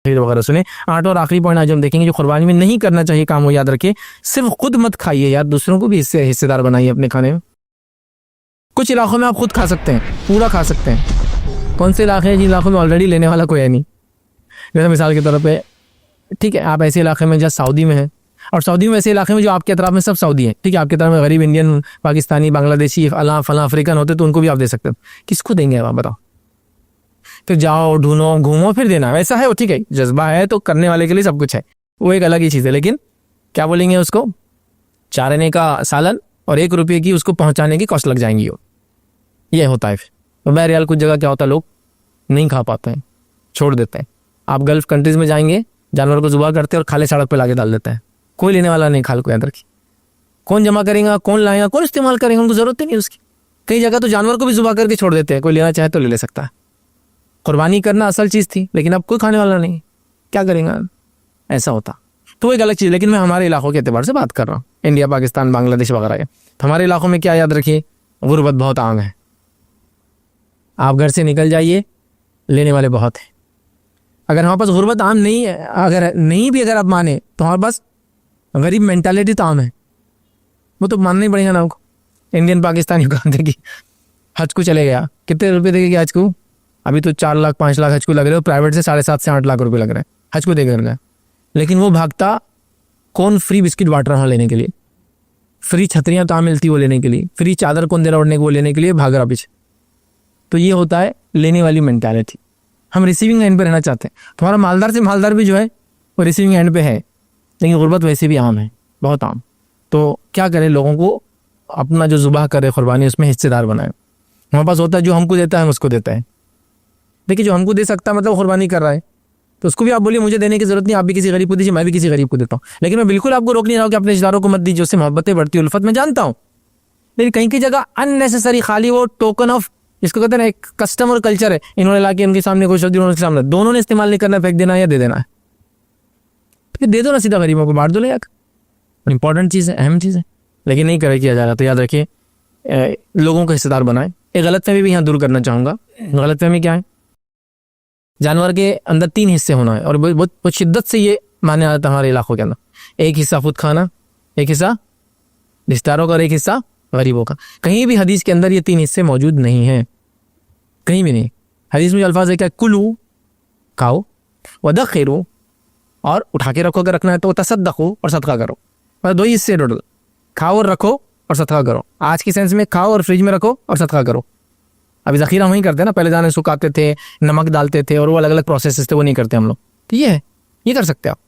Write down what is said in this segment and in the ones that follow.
वगैरह सुने। 8 और आखिरी पॉइंट आज हम देखेंगे जो कुर्बानी में नहीं करना चाहिए काम, वो याद रखिए। सिर्फ खुद मत खाइए यार, दूसरों को भी इससे हिस्सेदार बनाइए अपने खाने में। कुछ इलाकों में आप खुद खा सकते हैं, पूरा खा सकते हैं। कौन से इलाके हैं जिन इलाकों में ऑलरेडी लेने वाला कोई है नहीं? जैसे मिसाल के तौर पे, ठीक है, आप ऐसे इलाके में जहाँ सऊदी में है, और सऊदी में ऐसे इलाके में जो आपके अतराफ में सब सऊदी है, ठीक है, आपके तरफ में गरीब इंडियन, पाकिस्तानी, बांग्लादेशी, फला अफ्रीकन होते तो उनको भी आप दे सकते हो। किसको देंगे आप बताओ? फिर जाओ ढूंढो घूमो फिर देना, वैसा है वो, ठीक है, जज्बा है तो करने वाले के लिए सब कुछ है, वो एक अलग ही चीज़ है। लेकिन क्या बोलेंगे उसको, 4 आने का सालन और 1 रुपये की उसको पहुंचाने की कॉस्ट लग जाएंगी, वो ये होता है। फिर तो बहरहाल कुछ जगह क्या होता है, लोग नहीं खा पाते हैं, छोड़ देते हैं। आप गल्फ कंट्रीज़ में जाएंगे, जानवर को ज़ुबह करते हैं और खाले सड़क पर ला के डाल देते हैं, कोई लेने वाला नहीं खाल को अंदर की। कौन जमा करेगा, कौन लाएगा, कौन इस्तेमाल करेगा, उनको ज़रूरत ही नहीं उसकी। कई जगह तो जानवर को भी ज़ुबह करके छोड़ देते हैं, कोई लेना चाहे तो ले सकता है। कुर्बानी करना असल चीज़ थी, लेकिन अब कोई खाने वाला नहीं, क्या करेंगे, ऐसा होता तो एक अलग चीज़। लेकिन मैं हमारे इलाकों के अतबार से बात कर रहा हूँ, इंडिया, पाकिस्तान, बांग्लादेश वगैरह है। तो हमारे इलाकों में क्या याद रखिए, गुर्बत बहुत आम है। आप घर से निकल जाइए, लेने वाले बहुत हैं। अगर हमारे पास गुर्बत आम नहीं है, अगर नहीं भी अगर आप माने, तो हमारे पास गरीब मेंटालिटी तो आम है, वो तो मानना ही पड़ेगा ना आपको। इंडियन पाकिस्तानी कहते कि हज को चले गया, कितने रुपये देंगे हज को? अभी तो 4 लाख 5 लाख हज को लग रहे हो, प्राइवेट से 7.5 से 8 लाख रुपए लग रहे हैं हज को देकर। लेकिन वो भागता कौन फ्री बिस्किट बांट रहा है लेने के लिए, फ्री छतरियाँ कहाँ मिलती वो लेने के लिए, फ्री चादर कौन दे रहा उड़ने को वो लेने के लिए भाग रहा पीछे। तो ये होता है लेने वाली मेंटालिटी। हम रिसीविंग एंड पे रहना चाहते हैं। तुम्हारा मालदार से मालदार भी जो है वो रिसीविंग एंड पे है, लेकिन गुर्बत वैसे भी आम है, बहुत आम। तो क्या करें, लोगों को अपना जो ज़ुबाह करे कुर्बानी, उसमें हिस्सेदार बनाए। हमारे पास होता है जो हमको देता है हम उसको देता है। देखिए, जो हमको दे सकता है मतलब कुर्बानी कर रहा है, तो उसको भी आप बोलिए मुझे देने की जरूरत नहीं, आप भी किसी गरीब को दीजिए, मैं भी किसी गरीब को देता हूँ। लेकिन मैं बिल्कुल आपको रोक नहीं रहा हूँ कि अपने रिश्तेदारों को मत दीजिए, उससे मोहब्बतें बढ़ती है, उल्फत मैं जानता हूँ। लेकिन कहीं की जगह अननेसेसरी खाली वो टोकन ऑफ, जिसको कहते हैं ना एक कस्टमर कल्चर है, इन्होंने ला के उनके सामने कोई शब्द उनके सामने, दोनों ने इस्तेमाल नहीं करना, फेंक देना या दे देना है। फिर दे दो ना सीधा गरीबों को, बांट दो ना, इंपॉर्टेंट चीज़ है, अहम चीज़ है, लेकिन नहीं करे किया जा रहा। तो याद रखिए, लोगों को हिस्सेदार बनाए। एक गलतफहमी भी यहाँ दूर करना चाहूँगा। गलतफहमी क्या है, जानवर के अंदर 3 हिस्से होना है, और बहुत शिद्दत से ये माने जाता है हमारे इलाकों के अंदर। एक हिस्सा खुद खाना, एक हिस्सा रिश्तेदारों का और एक हिस्सा गरीबों का। कहीं भी हदीस के अंदर ये 3 हिस्से मौजूद नहीं हैं, कहीं भी नहीं। हदीस में अल्फाज है क्या, कुलू खाओ, वदखिरू और उठा के रखो, अगर रखना है तो तसद्दक़ू और सदका करो। मतलब 2 ही हिस्से टोटल, खाओ और रखो और सदका करो। आज की सेंस में खाओ और फ्रिज में रखो और सदका करो। अभी ज़ख़ीरा वहीं करते हैं ना, पहले जाने सुखाते थे, नमक डालते थे, और वो अलग अलग प्रोसेस थे, वो नहीं करते हम लोग। तो ये है, ये कर सकते हैं आप।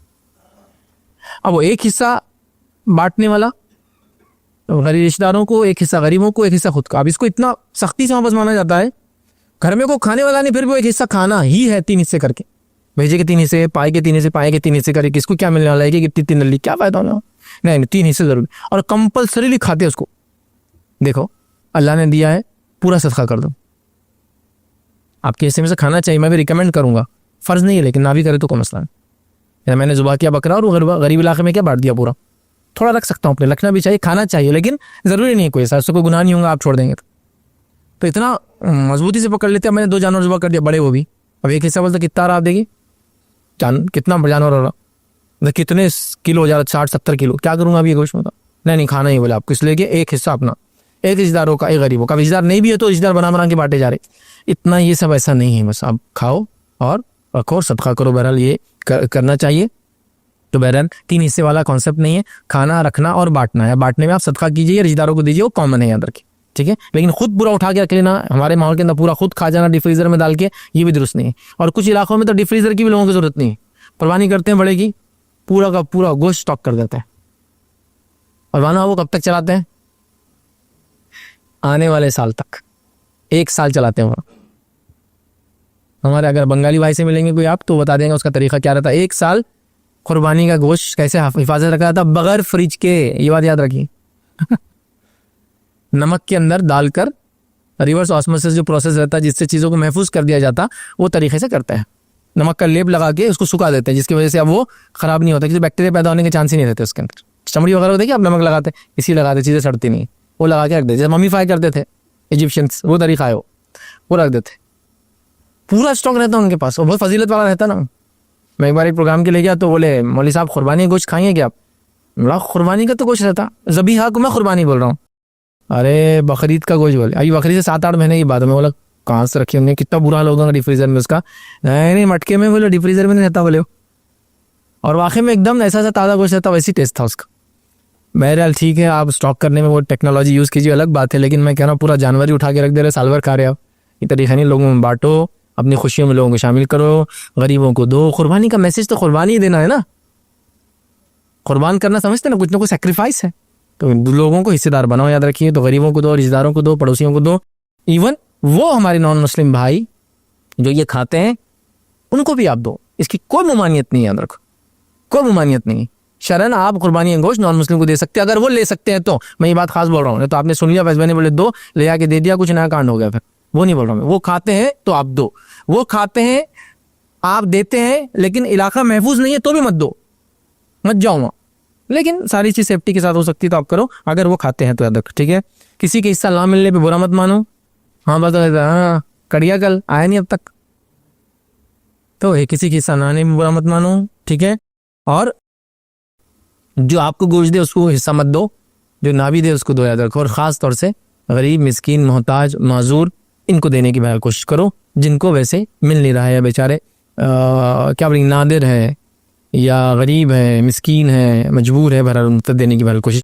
अब वो एक हिस्सा बांटने वाला गरीब रिश्तेदारों को, एक हिस्सा गरीबों को, एक हिस्सा खुद का। अब इसको इतना सख्ती से वापस माना जाता है, घर में को खाने वाला नहीं, फिर भी वो एक हिस्सा खाना ही है, 3 हिस्से करके। भेजे के 3 हिस्से, पाए के 3 हिस्से, पाए के 3 हिस्से करके किसको क्या मिलने वाला है कि कितनी 3 नली, क्या फायदा होना? नहीं, 3 हिस्से जरूर, और कंपल्सरीली खाते उसको। देखो, अल्लाह ने दिया है, पूरा सदका कर दो। आपके हिस्से में से खाना चाहिए, मैं भी रिकमेंड करूंगा, फ़र्ज़ नहीं है, लेकिन ना भी करे तो कोई मसला है। मैंने ज़ुबह किया बकरा और वो गरीब इलाके में क्या बांट दिया पूरा, थोड़ा रख सकता हूँ अपने, रखना भी चाहिए, खाना चाहिए, लेकिन ज़रूरी नहीं है कोई, उससे कोई गुनाह नहीं होगा आप छोड़ देंगे तो इतना मजबूती से पकड़ लेते हैं। मैंने 2 जानवर ज़ुबह कर दिया, बड़े वो भी। अब एक हिस्सा बोलते कितना रहा, आप देखिए कितना जानवर हो रहा, मतलब कितने किलो हो जा रहा, 60-70 किलो, क्या करूँगा अभी ये गोश्त में? नहीं खाना ही बोले आपको, इसलिए कि एक हिस्सा अपना, एक रिश्तेदारों का, एक गरीबों का। रिश्तेदार नहीं भी है तो रिश्तेदार बना के बांटे जा रहे, इतना ये सब ऐसा नहीं है। बस आप खाओ और रखो और सदका करो, बहरहाल ये करना चाहिए। तो बहरहाल 3 हिस्से वाला कॉन्सेप्ट नहीं है, खाना, रखना और बांटना है। बांटने में आप सदका कीजिए, रिश्तेदारों को दीजिए, वो कॉमन है याद रखिए, ठीक है। लेकिन खुद पूरा उठा के रख लेना, हमारे माहौल के अंदर पूरा खुद खा जाना डीप फ्रीजर में डाल के, ये भी दुरुस्त नहीं है। और कुछ इलाकों में तो डीप फ्रीजर की भी लोगों की जरूरत नहीं है, कुर्बानी करते हैं बड़े की, पूरा का पूरा गोश्त स्टॉक कर देते हैं, और माना वो कब तक चलाते हैं, आने वाले साल तक, 1 साल चलाते हैं। हमारे अगर बंगाली भाई से मिलेंगे कोई आप, तो बता देंगे उसका तरीका क्या रहता है। 1 साल कुर्बानी का गोश्त कैसे हिफाजत रखा जाता, बगैर फ्रिज के, ये बात याद रखिए। नमक के अंदर डालकर, रिवर्स ऑस्मोसिस जो प्रोसेस रहता है जिससे चीज़ों को महफूज कर दिया जाता, वो तरीके से करते हैं। नमक का लेप लगा के उसको सुखा देते हैं, जिसकी वजह से अब वो ख़राब नहीं होता, क्योंकि बैक्टीरिया पैदा होने के चांस ही नहीं रहते उसके अंदर। चमड़ी वगैरह होती है, आप नमक लगाते हैं, इसी लगाते, चीज़ें सड़ती नहीं, वो लगा के रख देते, जैसे मम्मीफाई करते थे इजिप्शियंस, वो तरीका है, वो रख देते, पूरा स्टॉक रहता है उनके पास, वो बहुत फजीलत वाला रहता ना। मैं एक बार एक प्रोग्राम के ले गया तो बोले मौलवी साहब कुर्बानी गोश्त खाएंगे क्या आप? बोला कुर्बानी का तो गोश्त रहता, ज़बीहा को मैं कुर्बानी बोल रहा हूँ। अरे बकरीद का गोश्त बोले, अभी बकरीद से 7-8 महीने की बात है। मैं बोला कहाँ से रखे होंगे, कितना बुरा लोग होगा डिफ्रीजर में उसका। नहीं मटके में, बोले डिफ्रीजर में नहीं रहता बोले। और वाकई में एकदम ऐसा ताज़ा गोश्त रहता, वैसी टेस्ट था उसका। बहरहाल ठीक है, आप स्टॉक करने में वो टेक्नोलॉजी यूज़ कीजिए, अलग बात है, लेकिन मैं कह रहा हूँ पूरा जानवर ही उठा के रख दे रहे, साल भर खा रहे आप। ये तरीका नहीं, लोगों में बांटो, अपनी खुशियों में लोगों को शामिल करो, गरीबों को दो। कुर्बानी का मैसेज तो कुर्बानी ही देना है ना, कुर्बान करना समझते ना, कुछ ना कुछ सेक्रीफाइस है। तो लोगों को हिस्सेदार बनाओ, याद रखिए। तो गरीबों को दो, रिश्तेदारों को दो, पड़ोसियों को दो, इवन वो हमारे नॉन मुस्लिम भाई जो ये खाते हैं उनको भी आप दो। इसकी कोई ममानियत नहीं है, याद रखो, कोई ममानियत नहीं। शरण आप कुर्बानी गोश्त नॉन मुस्लिम को दे सकते हैं, अगर वो ले सकते हैं तो। मैं ये बात खास बोल रहा हूँ, तो आपने सुन लिया फैसले ने बोले दो, ले आके दे दिया, कुछ नया कांड हो गया, फिर वो नहीं बोल रहा मैं। वो खाते हैं तो आप दो, वो खाते हैं आप देते हैं, लेकिन इलाका महफूज नहीं है तो भी मत दो, मत जाओ वहाँ। लेकिन सारी चीज़ सेफ्टी के साथ हो सकती है तो आप करो, अगर वो खाते हैं तो याद रखो, ठीक है। किसी के हिस्सा ना मिलने पे बुरा मत मानो। हाँ बस हाँ कड़िया कल आया नहीं अब तक, तो किसी के हिस्सा ना आने में बुरा मत मानो, ठीक है। और जो आपको गोश्त दे उसको हिस्सा मत दो, जो ना भी दे उसको दो, याद रखो। और ख़ास तौर से गरीब, मिस्कीन, मोहताज, माजूर, इनको देने की बहरहाल कोशिश करो, जिनको वैसे मिल नहीं रहा है, बेचारे क्या बोलेंगे, नादिर है या गरीब है, मिस्कीन है, मजबूर है, बहरहाल उनको देने की बहरहाल कोशिश